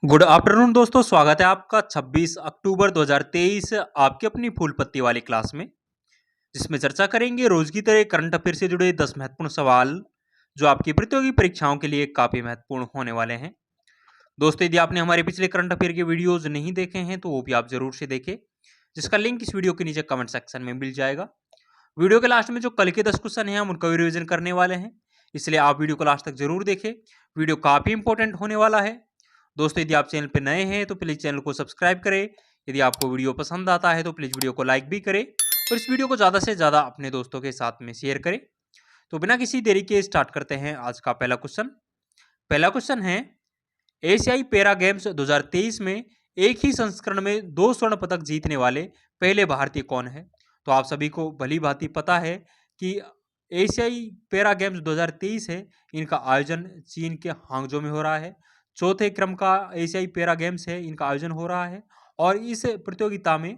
Good afternoon दोस्तों, स्वागत है आपका 26 अक्टूबर 2023 आपकी अपनी फूल पत्ती वाली क्लास में, जिसमें चर्चा करेंगे रोज की तरह करंट अफेयर से जुड़े 10 महत्वपूर्ण सवाल जो आपकी प्रतियोगी परीक्षाओं के लिए काफी महत्वपूर्ण होने वाले हैं। दोस्तों, यदि आपने हमारे पिछले करंट अफेयर के वीडियोज नहीं देखे हैं तो वो भी आप जरूर से देखें, जिसका लिंक इस वीडियो के नीचे कमेंट सेक्शन में मिल जाएगा। वीडियो के लास्ट में जो कल के 10 क्वेश्चन हैं हम उनका भी रिविजन करने वाले हैं, इसलिए आप वीडियो को लास्ट तक जरूर देखें। वीडियो काफी इंपॉर्टेंट होने वाला है। दोस्तों, यदि आप चैनल पर नए हैं तो प्लीज चैनल को सब्सक्राइब करें। यदि आपको वीडियो पसंद आता है तो प्लीज वीडियो को लाइक भी करें और इस वीडियो को ज्यादा से ज्यादा अपने दोस्तों के साथ में शेयर करें। तो बिना किसी देरी के स्टार्ट करते हैं आज का पहला क्वेश्चन। पहला क्वेश्चन है, एशियाई पैरा गेम्स 2023 में एक ही संस्करण में 2 स्वर्ण पदक जीतने वाले पहले भारतीय कौन है? तो आप सभी को भली भांति पता है कि एशियाई पैरा गेम्स 2023 है, इनका आयोजन चीन के हांगझो में हो रहा है। चौथे क्रम का एशियाई पैरा गेम्स है, इनका आयोजन हो रहा है और इस प्रतियोगिता में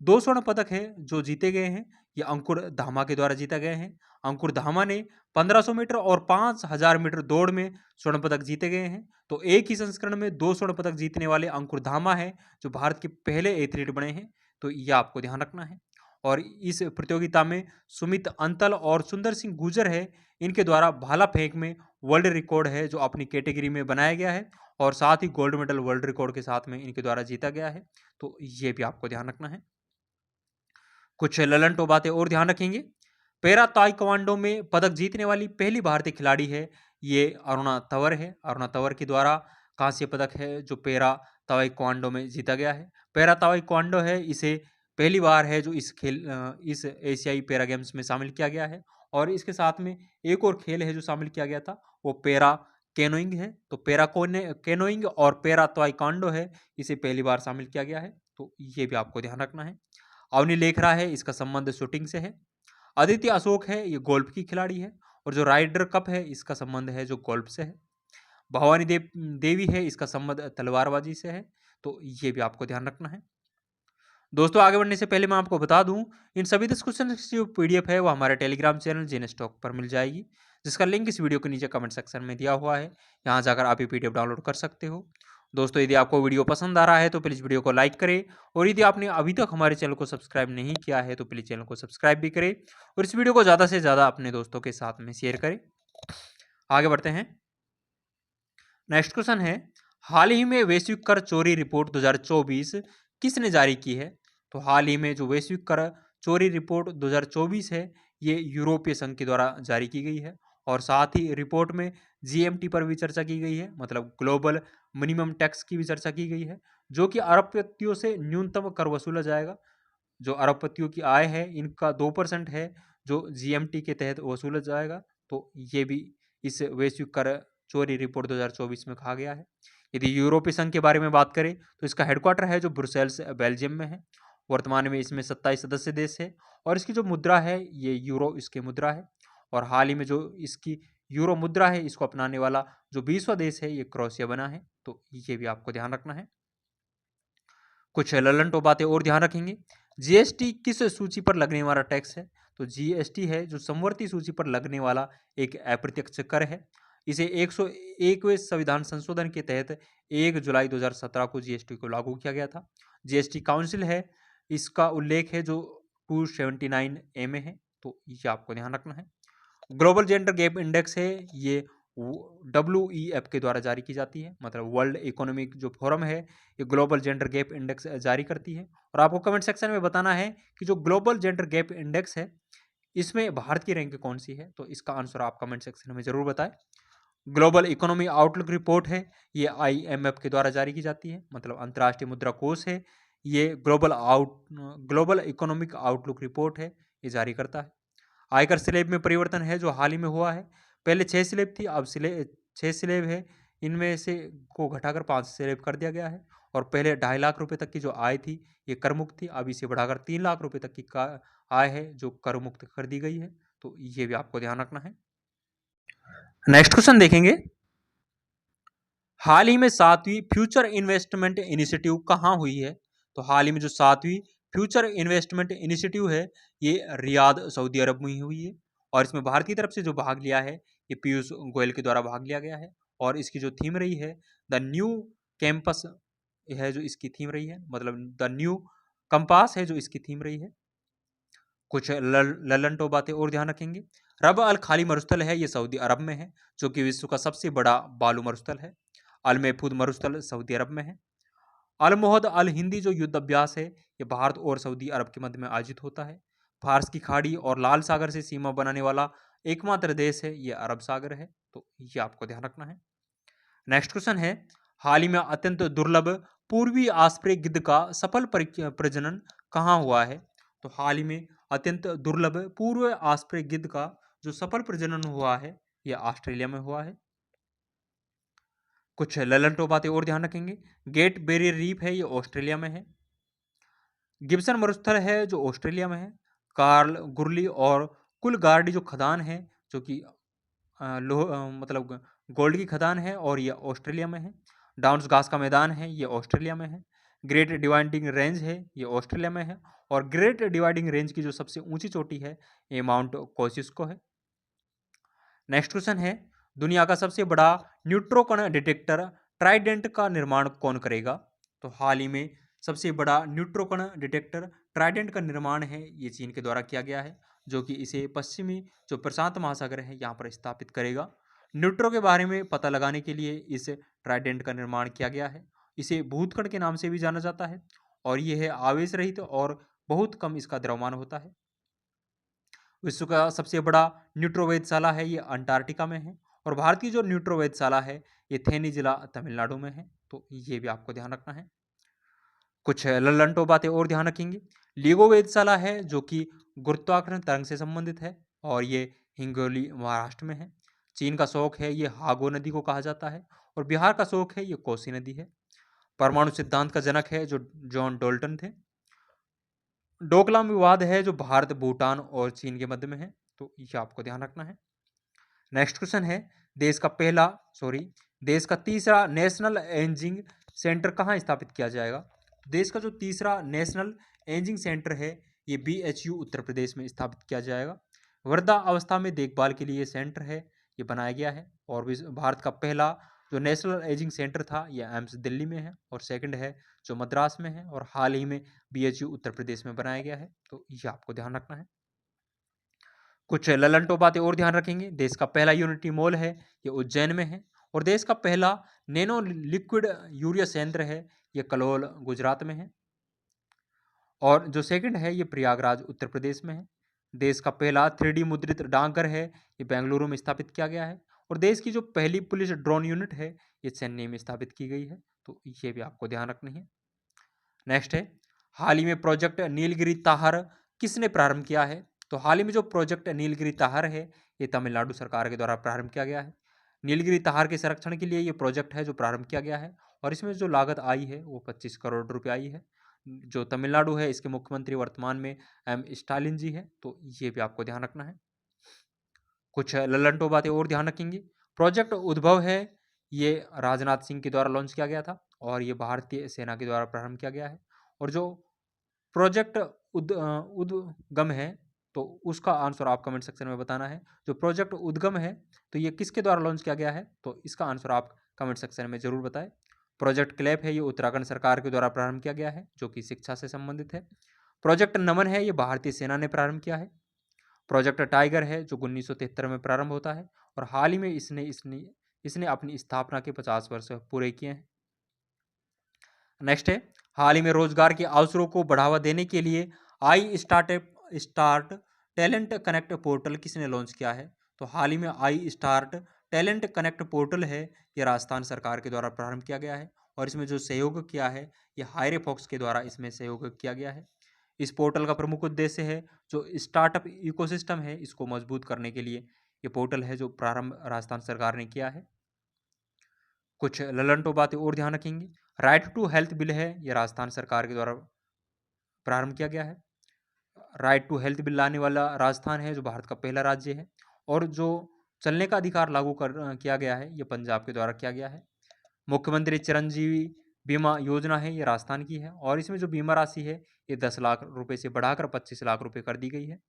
2 स्वर्ण पदक है जो जीते गए हैं, ये अंकुर धामा के द्वारा जीते गए हैं। अंकुर धामा ने 1500 मीटर और 5000 मीटर दौड़ में स्वर्ण पदक जीते गए हैं। तो एक ही संस्करण में 2 स्वर्ण पदक जीतने वाले अंकुर धामा है जो भारत के पहले एथलीट बने हैं, तो यह आपको ध्यान रखना है। और इस प्रतियोगिता में सुमित अंतल और सुंदर सिंह गुर्जर है, इनके द्वारा भाला फेंक में वर्ल्ड रिकॉर्ड है जो अपनी कैटेगरी में बनाया गया है और साथ ही गोल्ड मेडल वर्ल्ड रिकॉर्ड के साथ में इनके द्वारा जीता गया है, तो ये भी आपको ध्यान रखना है। कुछ ललन टो बातें और ध्यान रखेंगे। पैरा ताइक्वांडो में पदक जीतने वाली पहली भारतीय खिलाड़ी है, ये अरुणा तंवर है। अरुणा तंवर के द्वारा कांस्य पदक है जो पैरा ताइक्वांडो में जीता गया है। पैरा ताइक्वांडो है, इसे पहली बार है जो इस एशियाई पैरा गेम्स में शामिल किया गया है। और इसके साथ में एक और खेल है जो शामिल किया गया था, वो पैरा कैनोइंग है। तो पैरा कैनोइंग और पैरा ताइक्वांडो है, इसे पहली बार शामिल किया गया है, तो ये भी आपको ध्यान रखना है। अवनी लेखरा है, इसका संबंध शूटिंग से है। आदित्य अशोक है, ये गोल्फ की खिलाड़ी है। और जो राइडर कप है, इसका संबंध है जो गोल्फ से है। भवानी देवी है, इसका संबंध तलवारबाजी से है, तो ये भी आपको ध्यान रखना है। दोस्तों, आगे बढ़ने से पहले मैं आपको बता दूं, इन सभी 10 क्वेश्चन की जो पीडीएफ है वो हमारे टेलीग्राम चैनल जेन स्टॉक पर मिल जाएगी, जिसका लिंक इस वीडियो के नीचे कमेंट सेक्शन में दिया हुआ है। यहाँ जाकर आप ये पीडीएफ डाउनलोड कर सकते हो। दोस्तों, यदि आपको वीडियो पसंद आ रहा है तो प्लीज़ वीडियो को लाइक करें और यदि आपने अभी तक हमारे चैनल को सब्सक्राइब नहीं किया है तो प्लीज़ चैनल को सब्सक्राइब भी करें और इस वीडियो को ज़्यादा से ज़्यादा अपने दोस्तों के साथ में शेयर करें। आगे बढ़ते हैं। नेक्स्ट क्वेश्चन है, हाल ही में वैश्विक कर चोरी रिपोर्ट 2024 किसने जारी की है? तो हाल ही में जो वैश्विक कर चोरी रिपोर्ट 2024 है, ये यूरोपीय संघ के द्वारा जारी की गई है और साथ ही रिपोर्ट में जीएमटी पर भी चर्चा की गई है, मतलब ग्लोबल मिनिमम टैक्स की भी चर्चा की गई है, जो कि अरबपतियों से न्यूनतम कर वसूला जाएगा। जो अरबपतियों की आय है, इनका 2% है जो जीएमटी के तहत वसूला जाएगा, तो ये भी इस वैश्विक कर चोरी रिपोर्ट 2024 में कहा गया है। यदि यूरोपीय संघ के बारे में बात करें तो इसका हेडक्वार्टर है जो ब्रुसेल्स बेल्जियम में है। वर्तमान में इसमें 27 सदस्य देश है और इसकी जो मुद्रा है ये यूरो इसकी मुद्रा है। और हाल ही में जो इसकी यूरो मुद्रा है इसको अपनाने वाला जो 20वां देश है ये क्रोएशिया बना है, तो ये भी आपको ध्यान रखना है। कुछ ललन टो बातें और ध्यान रखेंगे। जीएसटी किस सूची पर लगने वाला टैक्स है? तो जीएसटी है जो समवर्ती सूची पर लगने वाला एक अप्रत्यक्ष कर है। इसे 101वें संविधान संशोधन के तहत 1 जुलाई 2017 को जीएसटी को लागू किया गया था। जीएसटी काउंसिल है, इसका उल्लेख है जो 279 ए में है, तो ये आपको ध्यान रखना है। ग्लोबल जेंडर गैप इंडेक्स है, ये WEF के द्वारा जारी की जाती है, मतलब वर्ल्ड इकोनॉमिक जो फोरम है ये ग्लोबल जेंडर गैप इंडेक्स जारी करती है। और आपको कमेंट सेक्शन में बताना है कि जो ग्लोबल जेंडर गैप इंडेक्स है इसमें भारत की रैंक कौन सी है, तो इसका आंसर आप कमेंट सेक्शन में जरूर बताएं। ग्लोबल इकोनॉमी आउटलुक रिपोर्ट है, ये IMF के द्वारा जारी की जाती है, मतलब अंतर्राष्ट्रीय मुद्रा कोष है, ये ग्लोबल इकोनॉमिक आउटलुक रिपोर्ट है, ये जारी करता है। आयकर स्लैब में परिवर्तन है जो हाल ही में हुआ है। पहले 6 स्लैब थी, अब 6 स्लैब है, इनमें से को घटाकर 5 स्लैब कर दिया गया है। और पहले 2.5 लाख रुपए तक की जो आय थी ये कर मुक्त थी, अब इसे बढ़ाकर 3 लाख रुपए तक की आय है जो कर मुक्त कर दी गई है, तो ये भी आपको ध्यान रखना है। नेक्स्ट क्वेश्चन देखेंगे। हाल ही में 7वीं फ्यूचर इन्वेस्टमेंट इनिशिएटिव कहाँ हुई है? तो हाल ही में जो 7वीं फ्यूचर इन्वेस्टमेंट इनिशिएटिव है ये रियाद सऊदी अरब में हुई है और इसमें भारत की तरफ से जो भाग लिया है ये पीयूष गोयल के द्वारा भाग लिया गया है। और इसकी जो थीम रही है द न्यू कैंपस है जो इसकी थीम रही है, मतलब द न्यू कंपास है जो इसकी थीम रही है। कुछ ललन टो बातें और ध्यान रखेंगे। रब अल खाली मरुस्थल है, ये सऊदी अरब में है, जो कि विश्व का सबसे बड़ा बालू मरुस्थल है। अल महफूद मरुस्थल सऊदी अरब में है। अल मोहद अल हिंदी जो युद्ध अभ्यास है, ये भारत और सऊदी अरब के मध्य में आयोजित होता है। फारस की खाड़ी और लाल सागर से सीमा बनाने वाला एकमात्र देश है ये अरब सागर है, तो ये आपको ध्यान रखना है। नेक्स्ट क्वेश्चन है, हाल ही में अत्यंत दुर्लभ पूर्वी आस्प्रे गिद्ध का सफल प्रजनन कहाँ हुआ है? तो हाल ही में अत्यंत दुर्लभ पूर्व आस्प्रे गिद्ध का जो सफल प्रजनन हुआ है यह ऑस्ट्रेलिया में हुआ है। कुछ ललन टो बातें और ध्यान रखेंगे। गेट बैरियर रीफ है ये ऑस्ट्रेलिया में है। गिब्सन मरुस्थल है जो ऑस्ट्रेलिया में है। कार्ल गुरली और कुलगार्डी जो खदान है, जो कि मतलब गोल्ड की खदान है और ये ऑस्ट्रेलिया में है। डाउन्स घास का मैदान है ये ऑस्ट्रेलिया में है। ग्रेट डिवाइडिंग रेंज है ये ऑस्ट्रेलिया में है। और ग्रेट डिवाइडिंग रेंज की जो सबसे ऊंची चोटी है ये माउंट कोसिस्को है। नेक्स्ट क्वेश्चन है, दुनिया का सबसे बड़ा न्यूट्रोकण डिटेक्टर ट्राइडेंट का निर्माण कौन करेगा? तो हाल ही में सबसे बड़ा न्यूट्रोकण डिटेक्टर ट्राइडेंट का निर्माण है ये चीन के द्वारा किया गया है, जो कि इसे पश्चिमी जो प्रशांत महासागर है यहाँ पर स्थापित करेगा। न्यूट्रो के बारे में पता लगाने के लिए इस ट्राइडेंट का निर्माण किया गया है। इसे भूतकण के नाम से भी जाना जाता है और यह है आवेश रहित और बहुत कम इसका द्रव्यमान होता है। विश्व का सबसे बड़ा न्यूट्रो वेधशाला है ये अंटार्कटिका में है। और भारत की जो न्यूट्रो वेधशाला है ये थेनी जिला तमिलनाडु में है, तो ये भी आपको ध्यान रखना है। कुछ लल्लनटो बातें और ध्यान रखेंगे। लीगो वेधशाला है जो कि गुरुत्वाकर्षण तरंग से संबंधित है और ये हिंगोली महाराष्ट्र में है। चीन का शौक है ये हागो नदी को कहा जाता है और बिहार का शौक है ये कोसी नदी है। परमाणु सिद्धांत का जनक है जो जॉन डोल्टन थे। डोकलाम विवाद है जो भारत भूटान और चीन के मध्य में है, तो ये आपको ध्यान रखना है। नेक्स्ट क्वेश्चन है, देश का तीसरा नेशनल एजिंग सेंटर कहाँ स्थापित किया जाएगा? देश का जो तीसरा नेशनल एजिंग सेंटर है ये BHU उत्तर प्रदेश में स्थापित किया जाएगा। वृद्धा अवस्था में देखभाल के लिए सेंटर है ये बनाया गया है। और भारत का पहला जो नेशनल एजिंग सेंटर था ये एम्स दिल्ली में है और सेकंड है जो मद्रास में है और हाल ही में BHU उत्तर प्रदेश में बनाया गया है, तो ये आपको ध्यान रखना है। कुछ ललनटो बातें और ध्यान रखेंगे। देश का पहला यूनिटी मॉल है ये उज्जैन में है और देश का पहला नैनो लिक्विड यूरिया संयंत्र है ये कलोल गुजरात में है और जो सेकंड है ये प्रयागराज उत्तर प्रदेश में है। देश का पहला 3D मुद्रित डाकघर है ये बेंगलुरु में स्थापित किया गया है और देश की जो पहली पुलिस ड्रोन यूनिट है ये चेन्नई में स्थापित की गई है, तो ये भी आपको ध्यान रखनी है। नेक्स्ट है, हाल ही में प्रोजेक्ट नीलगिरी ताहर किसने प्रारंभ किया है? तो हाल ही में जो प्रोजेक्ट नीलगिरी ताहर है ये तमिलनाडु सरकार के द्वारा प्रारंभ किया गया है। नीलगिरी ताहर के संरक्षण के लिए ये प्रोजेक्ट है जो प्रारंभ किया गया है और इसमें जो लागत आई है वो 25 करोड़ रुपए आई है। जो तमिलनाडु है इसके मुख्यमंत्री वर्तमान में स्टालिन जी है, तो ये भी आपको ध्यान रखना है। कुछ लल्लनटो बातें और ध्यान रखेंगे। प्रोजेक्ट उद्भव है ये राजनाथ सिंह के द्वारा लॉन्च किया गया था और ये भारतीय सेना के द्वारा प्रारंभ किया गया है। और जो प्रोजेक्ट उद्गम है तो उसका आंसर आप कमेंट सेक्शन में बताना है। जो प्रोजेक्ट उद्गम है तो ये किसके द्वारा लॉन्च किया गया है, तो इसका आंसर आप कमेंट सेक्शन में जरूर बताएं। प्रोजेक्ट क्लैप है ये उत्तराखंड सरकार के द्वारा प्रारंभ किया गया है जो कि शिक्षा से संबंधित है। प्रोजेक्ट नमन है ये भारतीय सेना ने प्रारंभ किया है। प्रोजेक्ट टाइगर है जो 1973 में प्रारंभ होता है और हाल ही में इसने इसने इसने अपनी स्थापना के 50 वर्ष पूरे किए हैं। नेक्स्ट है, हाल ही में रोजगार के अवसरों को बढ़ावा देने के लिए स्टार्ट टैलेंट कनेक्ट पोर्टल किसने लॉन्च किया है? तो हाल ही में I start talent connect portal है ये राजस्थान सरकार के द्वारा प्रारंभ किया गया है और इसमें जो सहयोग किया है ये हायरे फॉक्स के द्वारा इसमें सहयोग किया गया है। इस पोर्टल का प्रमुख उद्देश्य है जो स्टार्टअप इकोसिस्टम है इसको मजबूत करने के लिए ये पोर्टल है जो प्रारंभ राजस्थान सरकार ने किया है। कुछ ललनटो बातें और ध्यान रखेंगे। राइट टू हेल्थ बिल है ये राजस्थान सरकार के द्वारा प्रारंभ किया गया है। राइट टू हेल्थ बिल लाने वाला राजस्थान है जो भारत का पहला राज्य है और जो चलने का अधिकार लागू किया गया है ये पंजाब के द्वारा किया गया है। मुख्यमंत्री चिरंजीवी बीमा योजना है ये राजस्थान की है और इसमें जो बीमा राशि है ये 10 लाख रुपए से बढ़ाकर 25 लाख रुपए कर दी गई है।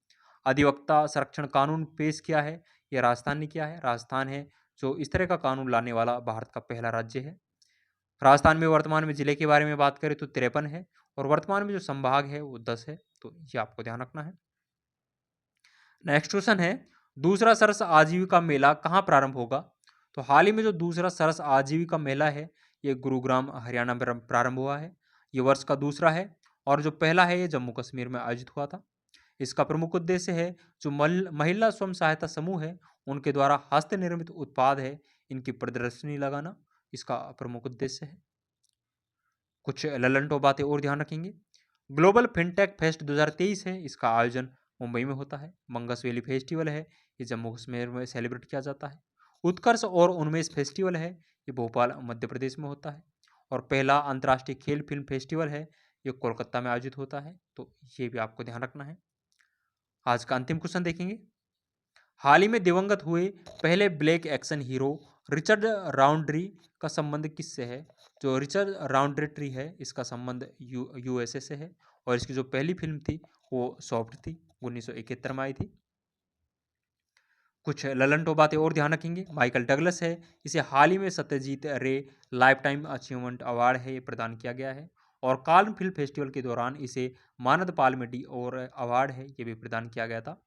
अधिवक्ता संरक्षण कानून पेश किया है ये राजस्थान ने किया है। राजस्थान है जो इस तरह का कानून लाने वाला भारत का पहला राज्य है। राजस्थान में वर्तमान में जिले के बारे में बात करें तो 53 है और वर्तमान में जो संभाग है वो 10 है, तो ये आपको ध्यान रखना है। नेक्स्ट क्वेश्चन है, दूसरा सरस आजीविका मेला कहाँ प्रारंभ होगा? तो हाल ही में जो दूसरा सरस आजीविका मेला है ये गुरुग्राम हरियाणा में प्रारंभ हुआ है। ये वर्ष का दूसरा है और जो पहला है ये जम्मू कश्मीर में आयोजित हुआ था। इसका प्रमुख उद्देश्य है जो महिला स्वयं सहायता समूह है उनके द्वारा हस्त निर्मित उत्पाद है इनकी प्रदर्शनी लगाना इसका प्रमुख उद्देश्य है। कुछ ललन बातें और ध्यान रखेंगे। ग्लोबल फिनटेक फेस्ट 2023 है, इसका आयोजन मुंबई में होता है। मंगस वैली फेस्टिवल है, ये जम्मू कश्मीर में सेलिब्रेट किया जाता है। उत्कर्ष और उन्मेष फेस्टिवल है, ये भोपाल मध्य प्रदेश में होता है। और पहला अंतर्राष्ट्रीय खेल फिल्म फेस्टिवल है, ये कोलकाता में आयोजित होता है, तो ये भी आपको ध्यान रखना है। आज का अंतिम क्वेश्चन देखेंगे। हाल ही में दिवंगत हुए पहले ब्लैक एक्शन हीरो रिचर्ड राउंड्री का संबंध किससे है? जो रिचर्ड राउंड्री है इसका संबंध यूएसए से है और इसकी जो पहली फिल्म थी वो सॉफ्ट थी, 1971 में आई थी। कुछ ललनटो बातें और ध्यान रखेंगे। माइकल डगलस है, इसे हाल ही में सत्यजीत रे लाइफ टाइम अचीवमेंट अवार्ड है ये प्रदान किया गया है और कान फिल्म फेस्टिवल के दौरान इसे मानद पाल्मेटी और अवार्ड है ये भी प्रदान किया गया था।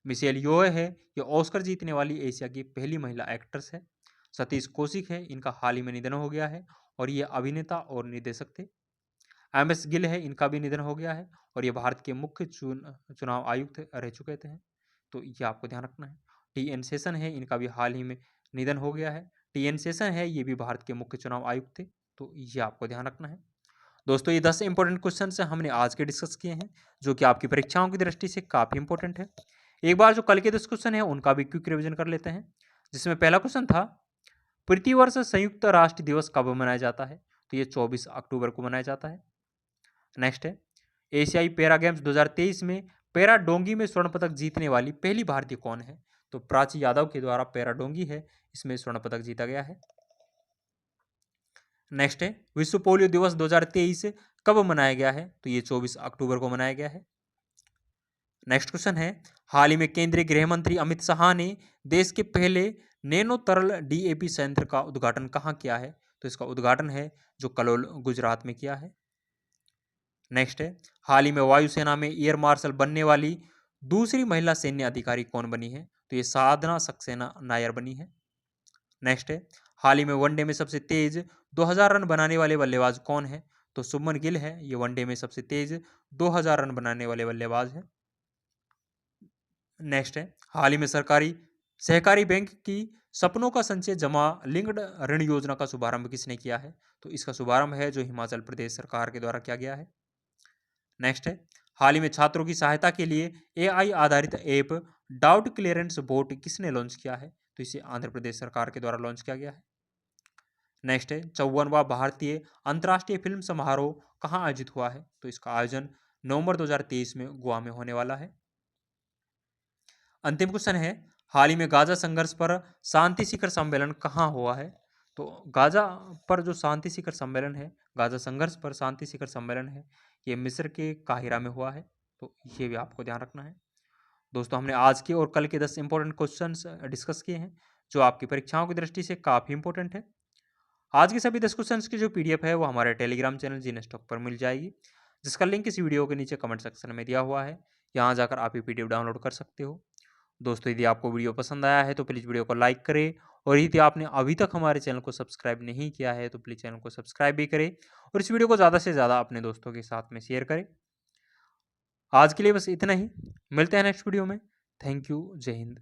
मिशेल योए है, ये ऑस्कर जीतने वाली एशिया की पहली महिला एक्ट्रेस है। सतीश कौशिक है, इनका हाल ही में निधन हो गया है और ये अभिनेता और निर्देशक थे। एमएस गिल है, इनका भी निधन हो गया है और ये भारत के मुख्य चुनाव आयुक्त रह चुके थे, तो ये आपको ध्यान रखना है। टी.एन. शेषन है, इनका भी हाल ही में निधन हो गया है। टी.एन. शेषन है, ये भी भारत के मुख्य चुनाव आयुक्त थे, तो ये आपको ध्यान रखना है। दोस्तों ये 10 इंपॉर्टेंट क्वेश्चन हमने आज के डिस्कस किए हैं जो कि आपकी परीक्षाओं की दृष्टि से काफ़ी इंपॉर्टेंट है। एक बार जो कल के 10 क्वेश्चन है उनका भी क्विक रिवीजन कर लेते हैं, जिसमें पहला क्वेश्चन था प्रतिवर्ष संयुक्त राष्ट्र दिवस कब मनाया जाता है? तो ये 24 अक्टूबर को मनाया जाता है। नेक्स्ट है, एशियाई पैरा गेम्स 2023 में पैरा डोंगी में स्वर्ण पदक जीतने वाली पहली भारतीय कौन है? तो प्राची यादव के द्वारा पैरा डोंगी है इसमें स्वर्ण पदक जीता गया है। नेक्स्ट है, विश्व पोलियो दिवस 2023 कब मनाया गया है? तो ये 24 अक्टूबर को मनाया गया है। नेक्स्ट क्वेश्चन है, हाल ही में केंद्रीय गृह मंत्री अमित शाह ने देश के पहले नैनो तरल डीएपी संयंत्र का उद्घाटन कहाँ किया है? तो इसका उद्घाटन है जो कलोल गुजरात में किया है। नेक्स्ट है, हाल ही में वायुसेना में एयर मार्शल बनने वाली दूसरी महिला सैन्य अधिकारी कौन बनी है? तो ये साधना सक्सेना नायर बनी है। नेक्स्ट है, हाल ही में वनडे में सबसे तेज 2000 रन बनाने वाले बल्लेबाज कौन है? तो शुभमन गिल है, ये वनडे में सबसे तेज 2000 रन बनाने वाले बल्लेबाज है। नेक्स्ट है, हाल ही में सरकारी सहकारी बैंक की सपनों का संचय जमा लिंक्ड ऋण योजना का शुभारंभ किसने किया है? तो इसका शुभारंभ है जो हिमाचल प्रदेश सरकार के द्वारा किया गया है। नेक्स्ट है, हाल ही में छात्रों की सहायता के लिए एआई आधारित ऐप डाउट क्लियरेंस बोट किसने लॉन्च किया है? तो इसे आंध्र प्रदेश सरकार के द्वारा लॉन्च किया गया है। नेक्स्ट है, 54वां भारतीय अंतर्राष्ट्रीय फिल्म समारोह कहाँ आयोजित हुआ है? तो इसका आयोजन नवंबर 2023 में गोवा में होने वाला है। अंतिम क्वेश्चन है, हाल ही में गाजा संघर्ष पर शांति शिखर सम्मेलन कहाँ हुआ है? तो गाजा पर जो शांति शिखर सम्मेलन है, गाजा संघर्ष पर शांति शिखर सम्मेलन है, ये मिस्र के काहिरा में हुआ है, तो ये भी आपको ध्यान रखना है। दोस्तों हमने आज के और कल के 10 इंपॉर्टेंट क्वेश्चंस डिस्कस किए हैं जो आपकी परीक्षाओं की दृष्टि से काफ़ी इंपॉर्टेंट है। आज के सभी 10 क्वेश्चंस की जो पीडीएफ है वो हमारे टेलीग्राम चैनल जीनेस्टॉक पर मिल जाएगी, जिसका लिंक इस वीडियो के नीचे कमेंट सेक्शन में दिया हुआ है। यहाँ जाकर आप ये पीडीएफ डाउनलोड कर सकते हो। दोस्तों यदि आपको वीडियो पसंद आया है तो प्लीज़ वीडियो को लाइक करें और यदि आपने अभी तक हमारे चैनल को सब्सक्राइब नहीं किया है तो प्लीज़ चैनल को सब्सक्राइब भी करें और इस वीडियो को ज़्यादा से ज़्यादा अपने दोस्तों के साथ में शेयर करें। आज के लिए बस इतना ही, मिलते हैं नेक्स्ट वीडियो में। थैंक यू, जय हिंद।